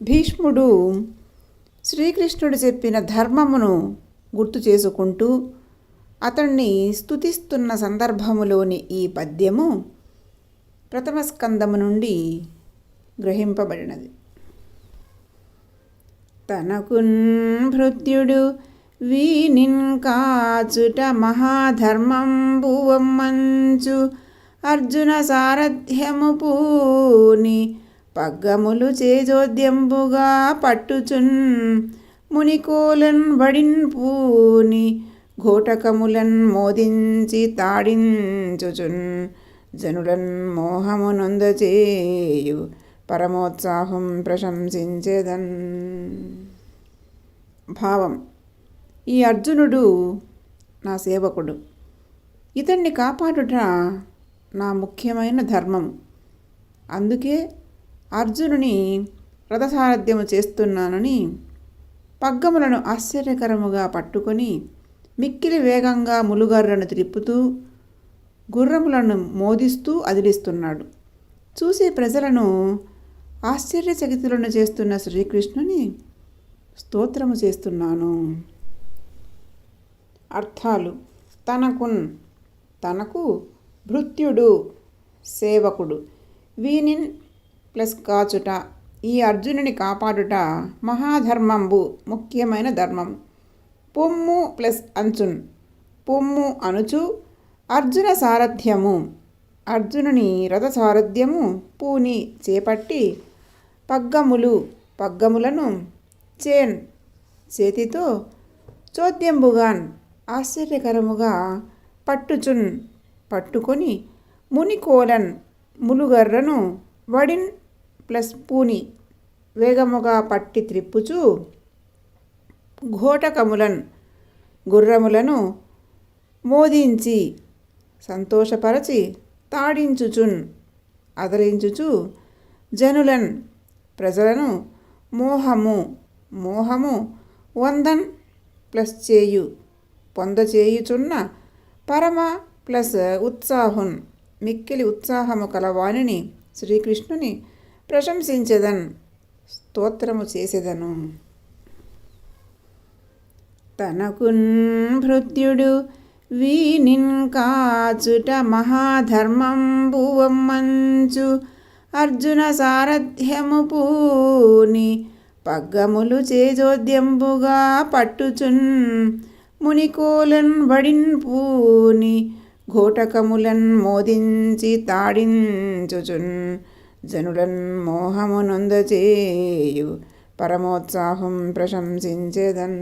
భీష్ముడు శ్రీకృష్ణుడు చెప్పిన ధర్మమును గుర్తు చేసుకుంటూ అతన్ని స్తుతిస్తున్న సందర్భములోని ఈ పద్యము ప్రథమ స్కందము నుండి గ్రహింపబడినది. తనకున్ భృత్యుడు వీనిన్ కాచుట మహాధర్మంబువమ్మంచు అర్జున సారథ్యము పూని పగ్గములు చేజోద్యంబుగా పట్టుచున్ మునికోలన్ వడిన్ పూని ఘోటకములన్ మోదించి తాడించుచున్ జనులన్ మోహమునొందచేయు పరమోత్సాహం ప్రశంసించేదన్. భావం: ఈ అర్జునుడు నా సేవకుడు, ఇతన్ని కాపాడుట నా ముఖ్యమైన ధర్మం. అందుకే అర్జునుని రథసారథ్యము చేస్తున్నానని పగ్గములను ఆశ్చర్యకరముగా పట్టుకొని మిక్కిలి వేగంగా ములుగర్రను త్రిప్పుతూ గుర్రములను మోదిస్తూ అదిలిస్తున్నాడు. చూసే ప్రజలను ఆశ్చర్యచకితులను చేస్తున్న శ్రీకృష్ణుని స్తోత్రము చేస్తున్నాను. అర్థాలు: తనకున్ తనకు, భృత్యుడు సేవకుడు, వీనిన్ ప్లస్ కాచుట ఈ అర్జునుని కాపాడుట, మహాధర్మంబు ముఖ్యమైన ధర్మం, పొమ్ము ప్లస్ అంచున్ పొమ్ము అనుచు, అర్జున సారథ్యము అర్జునుని రథసారథ్యము పూని చేపట్టి, పగ్గములు పగ్గములను, చేన్ చేతితో, చోద్యంబుగాన్ ఆశ్చర్యకరముగా, పట్టుచున్ పట్టుకొని, మునికోలన్ ములుగర్రను, వడిన్ ప్లస్ పూని వేగముగా పట్టి త్రిప్పుచు, ఘోటకములన్ గుర్రములను మోదించి సంతోషపరచి, తాడించుచున్ అదలించుచు, జనులన్ ప్రజలను, మోహము వందన్ ప్లస్ చేయు పొందచేయుచున్న, పరమ ప్లస్ ఉత్సాహున్ మిక్కిలి ఉత్సాహము కలవానిని శ్రీకృష్ణుని ప్రశంసించెదన్ స్తోత్రము చేసెదను. తనకున్ భృత్యుడు వీనిన్ కాచుట మహాధర్మంబువమ్మంచు అర్జున సారథ్యము పూని పగ్గములు చేజోద్యంబుగా పట్టుచున్ మునికోలన్ వడిన్ పూని ఘోటకములన్ మోదించి తాడించుచున్ జనులన్ మోహమునొందచేయు పరమోత్సాహం ప్రశంసించేదన్.